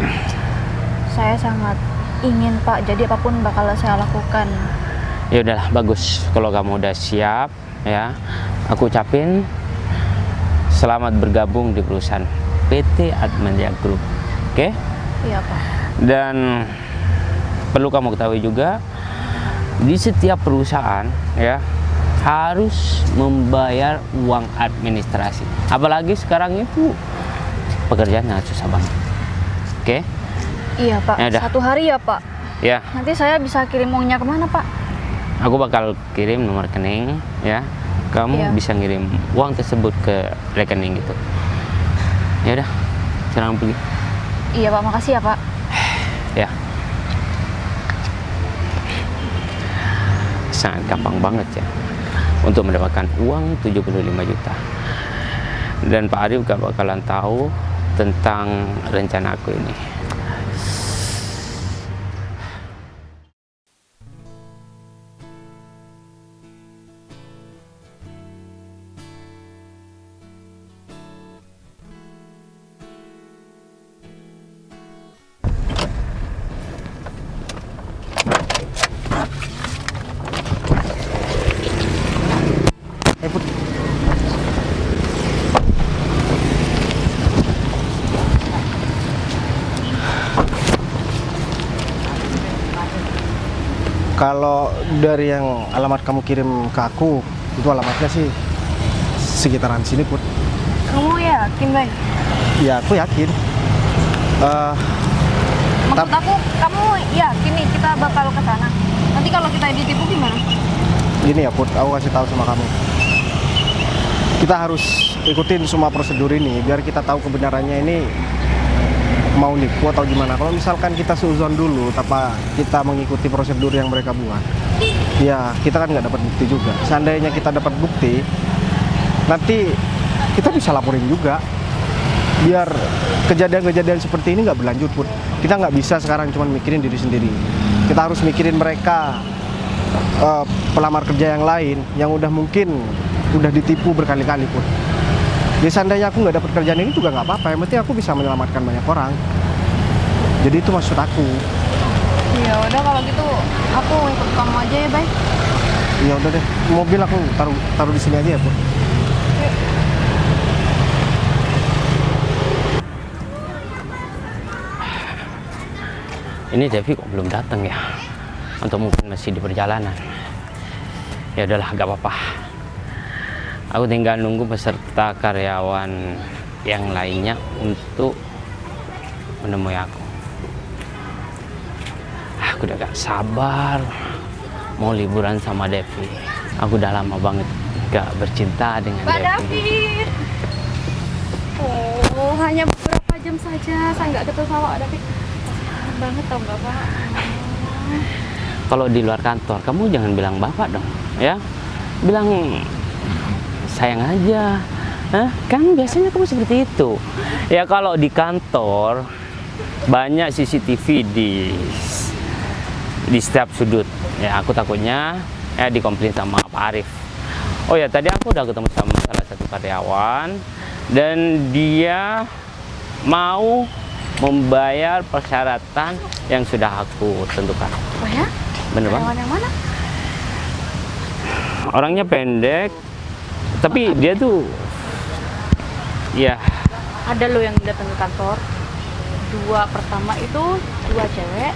saya sangat ingin Pak, jadi apapun bakal saya lakukan. Ya udahlah, bagus kalau kamu udah siap ya. Aku ucapin selamat bergabung di perusahaan PT Atmaja Group. Oke? Iya Pak. Dan perlu kamu ketahui juga, di setiap perusahaan ya harus membayar uang administrasi. Apalagi sekarang itu pekerjaannya susah banget. Oke? Iya Pak, Ya udah. 1 hari ya Pak. Ya, Nanti saya bisa kirim uangnya kemana Pak? aku bakal kirim nomor rekening ya. Kamu Iya. bisa ngirim uang tersebut ke rekening itu. Ya udah, sekarang pergi. Iya Pak, makasih ya Pak. Ya. Sangat gampang banget ya untuk mendapatkan uang 75 juta. Dan Pak Arif gak bakalan tahu tentang rencana aku ini. Kalau dari yang alamat kamu kirim ke aku, itu alamatnya sih sekitaran sini, Put. Kamu yakin, Bay? Ya, aku yakin. Maksud aku, kamu yakin nih kita bakal ke sana? Nanti kalau kita ditipu gimana? Gini ya, Put, aku kasih tahu sama kamu. Kita harus ikutin semua prosedur ini biar kita tahu kebenarannya ini mau nipu atau gimana. Kalau misalkan kita suzon dulu tanpa kita mengikuti prosedur yang mereka buat, ya kita kan nggak dapat bukti juga. Seandainya kita dapat bukti, nanti kita bisa laporin juga biar kejadian-kejadian seperti ini nggak berlanjut, Put. Kita nggak bisa sekarang cuma mikirin diri sendiri. Kita harus mikirin mereka, pelamar kerja yang lain yang udah mungkin udah ditipu berkali-kali, Put. Ya seandainya aku nggak dapat kerjaan ini juga nggak apa-apa, yang penting aku bisa menyelamatkan banyak orang. Jadi itu maksud aku. Ya udah kalau gitu aku ikut kamu aja ya, Bay. Ya udah deh, mobil aku taruh di sini aja ya, Put. Ini Devi kok belum datang ya? Atau mungkin masih di perjalanan? Ya udahlah, gak apa-apa. Aku tinggal nunggu beserta karyawan yang lainnya untuk menemui aku. Aku udah gak sabar mau liburan sama Devi. Aku udah lama banget gak bercinta dengan Pak Devi. David. Oh, hanya beberapa jam saja saya nggak ketemu sama Pak David. Sayang banget tau nggak Pak? Kalau di luar kantor, kamu jangan bilang bapak dong, ya. Bilang sayang aja. Hah? Kan biasanya kamu seperti itu. Ya kalau di kantor banyak CCTV di setiap sudut. Ya aku takutnya dikomplain sama Pak Arif. Oh ya, tadi aku udah ketemu sama salah satu karyawan dan dia mau membayar persyaratan yang sudah aku tentukan. Oh ya? Bener Bang? Karyawan yang mana? Orangnya pendek, tapi dia tuh ya Ada lo yang datang ke kantor. Dua pertama itu dua cewek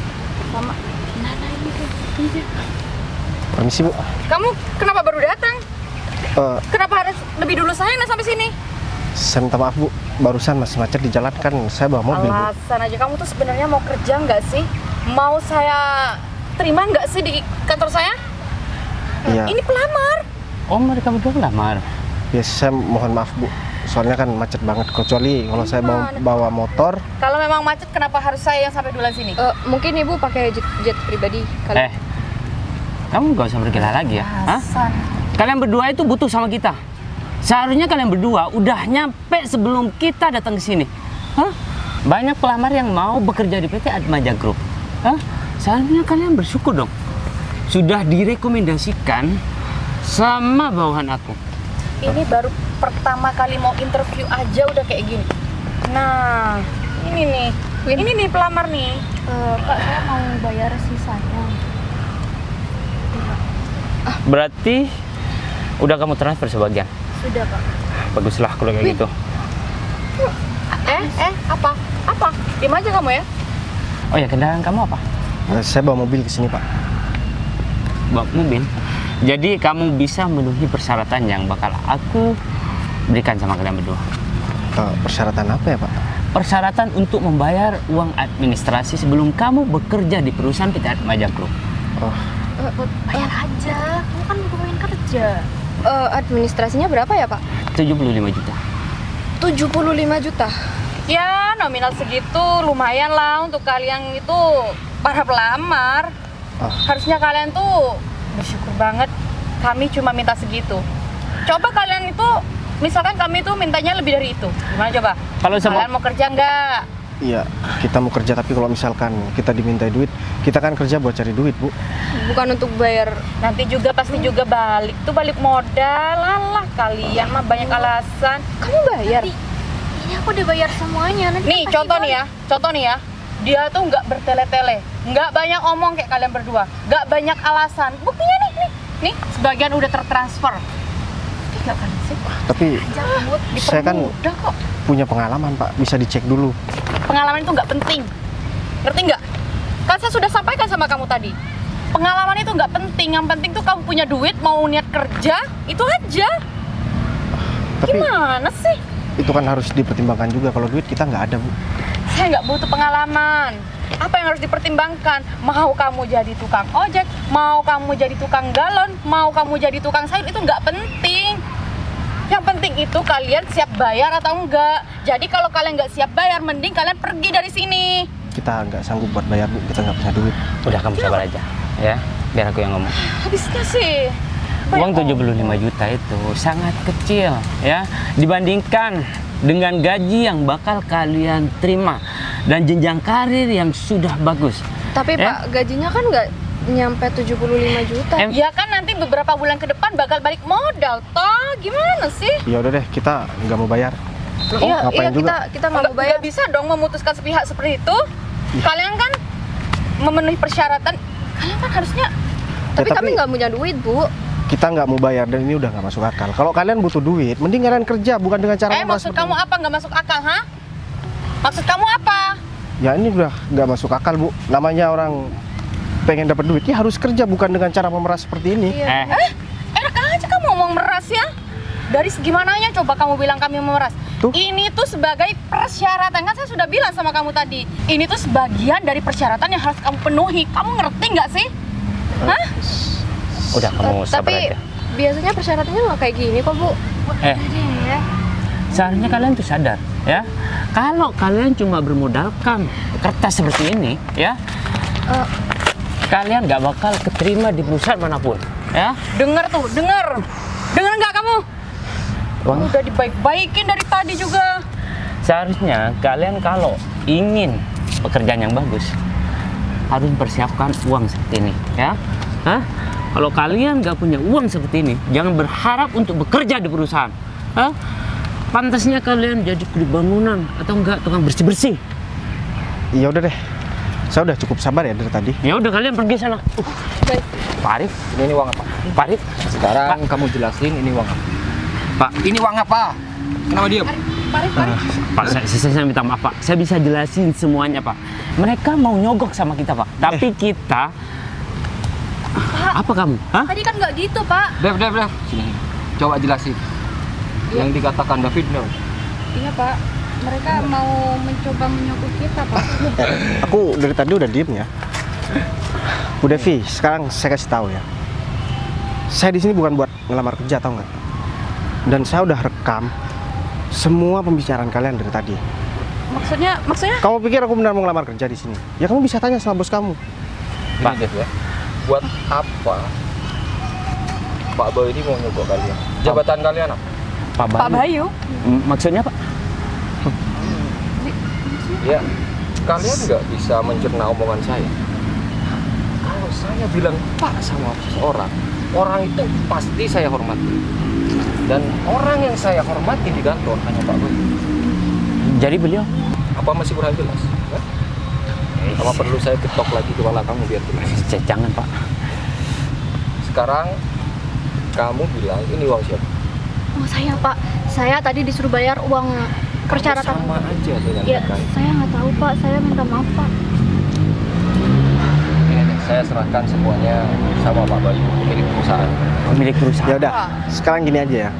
sama Nana ini tuh. Ini. Permisi Bu. Kamu kenapa baru datang? Eh, Kenapa harus lebih dulu saya sampai sini? saya minta maaf Bu, barusan masih macet di jalan kan saya bawa mobil Bu. Alasan aja, kamu tuh sebenarnya mau kerja nggak sih? Mau saya terima nggak sih di kantor saya? Iya. Ini pelamar. oh mereka berdua lamar. Ya saya mohon maaf Bu, soalnya kan macet banget. Kecuali kalau saya bawa motor. Kalau memang macet, kenapa harus saya yang sampai duluan sini? Mungkin ibu pakai jet pribadi kali. Kamu gak usah bergila lagi ya. Hah? Kalian berdua itu butuh sama kita. Seharusnya kalian berdua udah nyampe sebelum kita datang ke sini. Hah? Banyak pelamar yang mau bekerja di PT Atmaja Group. Hah? Seharusnya kalian bersyukur dong. Sudah direkomendasikan sama bawahan aku. Ini baru pertama kali mau interview aja udah kayak gini. Nah, ini nih. Ini nih pelamar nih. Kak, saya mau bayar sisanya. Berarti udah kamu transfer sebagian. Sudah, Pak. Baguslah kalau kayak gitu. Apa? Apa? Diam aja kamu ya. Oh ya, kendaraan kamu apa? Saya bawa mobil ke sini Pak. Bawa mobil. Jadi kamu bisa memenuhi persyaratan yang bakal aku berikan sama kalian berdua. Persyaratan apa ya Pak? Persyaratan untuk membayar uang administrasi sebelum kamu bekerja di perusahaan PT Atmaja Group. Oh, Bayar aja. Kamu kan baru main kerja. Administrasinya berapa ya Pak? 75 juta. 75 juta. Ya, nominal segitu lumayan lah untuk kalian itu para pelamar. Harusnya kalian tuh bersyukur banget. Kami cuma minta segitu. Coba kalian itu, misalkan kami tuh mintanya lebih dari itu. Gimana coba? Kalau sama Kalian mau kerja nggak? iya, kita mau kerja tapi kalau misalkan kita dimintai duit, kita kan kerja buat cari duit Bu. Bukan untuk bayar. Nanti juga pasti juga balik. Tuh balik modal. Alah, kalian mah banyak alasan. Kamu bayar? Ini aku udah bayar semuanya. Nanti Nih, pasti contoh nih ya. Contoh nih ya. Dia tuh nggak bertele-tele, nggak banyak omong kayak kalian berdua, nggak banyak alasan. Buktinya nih, sebagian udah tertransfer. Tiga kan sih? Tapi saya kan Udah kok. punya pengalaman Pak, bisa dicek dulu. Pengalaman itu nggak penting, ngerti nggak? Kan saya sudah sampaikan sama kamu tadi. Pengalaman itu nggak penting, yang penting tuh kamu punya duit, mau niat kerja, itu aja. Tapi Gimana sih? itu kan harus dipertimbangkan juga, kalau duit kita nggak ada Bu. Saya nggak butuh pengalaman. Apa yang harus dipertimbangkan? Mau kamu jadi tukang ojek, mau kamu jadi tukang galon, mau kamu jadi tukang sayur, itu nggak penting. Yang penting itu kalian siap bayar atau enggak. Jadi kalau kalian nggak siap bayar, mending kalian pergi dari sini. Kita nggak sanggup buat bayar Bu, kita nggak punya duit. udah kamu sabar aja, ya. Biar aku yang ngomong. Habisnya sih. Uang 75 juta itu sangat kecil, ya, dibandingkan dengan gaji yang bakal kalian terima dan jenjang karir yang sudah bagus. Tapi Ya? Pak, gajinya kan nggak nyampe 75 juta. Ya kan nanti beberapa bulan ke depan bakal balik modal. Toh gimana sih? Ya udah deh, kita nggak mau bayar. Ngapain juga? kita nggak mau bayar. Nggak bisa dong memutuskan sepihak seperti itu. Kalian kan memenuhi persyaratan. Kalian kan harusnya. Tapi Ya, kami nggak punya duit Bu. Kita nggak mau bayar dan ini udah nggak masuk akal. Kalau kalian butuh duit, mending kalian kerja bukan dengan cara Maksud kamu apa nggak masuk akal, ha? Maksud kamu apa? Ya ini udah nggak masuk akal, Bu. Namanya orang pengen dapat duit, ya harus kerja, bukan dengan cara memeras seperti ini. Enak aja kamu ngomong meras ya. Dari segi mananya coba kamu bilang kami memeras? Tuh. Ini tuh sebagai persyaratan, kan saya sudah bilang sama kamu tadi. Ini tuh sebagian dari persyaratan yang harus kamu penuhi. Kamu ngerti nggak sih? Hah? Udah kamu sabar Tapi aja. biasanya persyaratannya nggak kayak gini kok, Bu. Seharusnya kalian tuh sadar ya. Kalau kalian cuma bermodalkan kertas seperti ini ya, kalian nggak bakal keterima di perusahaan manapun ya. Dengar tuh, dengar. Dengar nggak kamu? Wah, Udah dibaik-baikin dari tadi juga. seharusnya kalian kalau ingin pekerjaan yang bagus harus persiapkan uang seperti ini ya. Hah? Kalau kalian nggak punya uang seperti ini, jangan berharap untuk bekerja di perusahaan. Hah? Pantasnya kalian jadi kuli bangunan atau enggak tukang bersih-bersih. Ya udah deh, saya udah cukup sabar ya dari tadi. Ya udah kalian pergi sana. Pak Arif, Ini uang apa? Pak Arif, Sekarang kamu jelasin ini uang apa? Pak, Ini uang apa? Kenapa diam? Pak, saya minta maaf Pak. Saya bisa jelasin semuanya Pak. Mereka mau nyogok sama kita Pak. Tapi kita apa kamu? Hah? Tadi kan nggak gitu, Pak. Dev. Sini. Coba jelasin. Yang dikatakan David no. Iya, Pak. Mereka mau mencoba menyogok kita, Pak. Aku dari tadi udah diem ya. Bu Devi, sekarang saya kasih tahu ya. Saya di sini bukan buat ngelamar kerja, tahu nggak? Dan saya udah rekam semua pembicaraan kalian dari tadi. Maksudnya? Kamu pikir aku benar mau ngelamar kerja di sini? Ya kamu bisa tanya sama bos kamu. Pak Dev ya. Buat apa Pak Boy ini mau nyogok kalian? Jabatan kalian apa? Pak Bayu. Maksudnya Pak? Ya, kalian nggak bisa mencerna omongan saya. Kalau saya bilang Pak sama seseorang, orang itu pasti saya hormati. Dan orang yang saya hormati di kantor hanya Pak Boy. Jadi beliau Apa masih kurang jelas? Hah? Apa perlu saya ketok lagi kepala kamu biar jelas? jangan Pak. Sekarang kamu bilang ini uang siapa? Oh saya Pak, saya tadi disuruh bayar uang persyaratan. Sama aja dengan Ya, mereka. saya nggak tahu Pak, saya minta maaf Pak. Ini deh, saya serahkan semuanya sama Pak Bayu, pemilik perusahaan. Pemilik perusahaan. Ya udah, sekarang gini aja ya.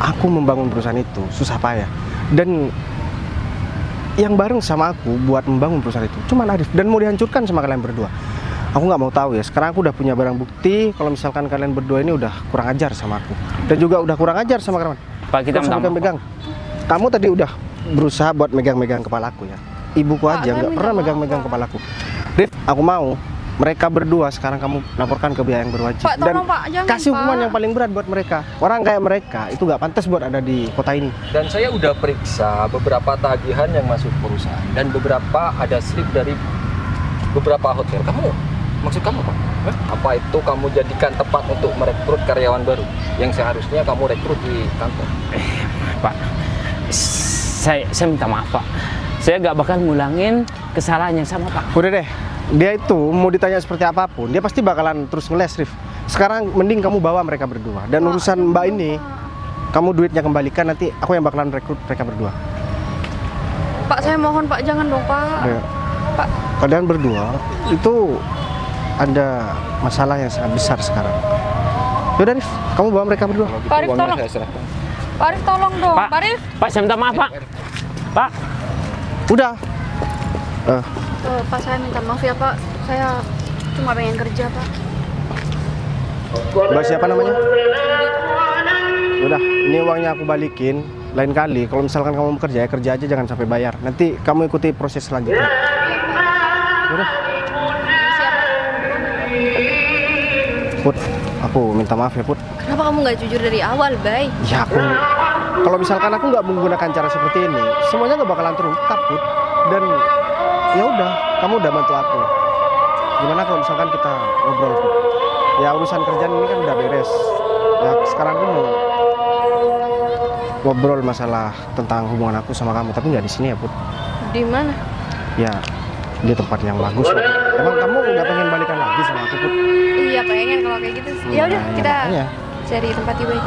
Aku membangun perusahaan itu susah payah. Dan yang bareng sama aku buat membangun perusahaan itu cuma Arif, dan mau dihancurkan sama kalian berdua. Aku nggak mau tahu ya. Sekarang aku udah punya barang bukti kalau misalkan kalian berdua ini udah kurang ajar sama aku, dan juga udah kurang ajar sama Karaman. Pak, kita minta maaf, megang. Kamu tadi udah berusaha buat megang-megang kepalaku ya. Ibuku aja nggak pernah megang-megang kepalaku. Rif, aku mau mereka berdua sekarang kamu laporkan ke pihak yang berwajib. Pak, dan tolong, Pak, jangan, kasih hukuman Pak. yang paling berat buat mereka. Orang kayak mereka itu nggak pantas buat ada di kota ini. Dan saya udah periksa beberapa tagihan yang masuk perusahaan dan beberapa ada slip dari beberapa hotel. Maksud kamu apa? Hah? Apa itu kamu jadikan tempat untuk merekrut karyawan baru yang seharusnya kamu rekrut di kantor? Pak. Saya minta maaf Pak. Saya nggak bakal ngulangin kesalahan yang sama Pak. Udah deh, dia itu mau ditanya seperti apapun, dia pasti bakalan terus ngeles, Rif. Sekarang mending kamu bawa mereka berdua. Dan urusan Mbak ini, kamu duitnya kembalikan, nanti aku yang bakalan rekrut mereka berdua. Pak, saya mohon Pak, jangan dong Pak. Udah. Pak. Kalian berdua itu ada masalah yang sangat besar sekarang. Yaudah Rif, kamu bawa mereka berdua. Kalau gitu Pak Arif, uangnya tolong. saya serahkan. Pak Arif tolong dong. Pak, Pak Arif. Pak, saya minta maaf Pak. Pak, Udah. Pak saya minta maaf ya Pak, saya cuma pengen kerja Pak. Mbak siapa namanya? Udah, ini uangnya aku balikin. Lain kali kalau misalkan kamu bekerja, ya kerja aja, jangan sampai bayar. Nanti kamu ikuti proses selanjutnya. Udah. Put, aku minta maaf ya Put. Kenapa kamu nggak jujur dari awal, Bay? Ya aku, kalau misalkan aku nggak menggunakan cara seperti ini, semuanya nggak bakalan terungkap Put. Dan ya udah, kamu udah bantu aku. Gimana kalau misalkan kita ngobrol Put? Ya urusan kerjaan ini kan udah beres. Ya sekarang aku mau ngobrol masalah tentang hubungan aku sama kamu, tapi nggak di sini ya Put. Di mana? Ya di tempat yang bagus lah. Emang kamu nggak pengen balikan lagi sama aku Put? Iya pengen kalau kayak gitu. Ya udah Nah, kita makanya. cari tempat yang baik.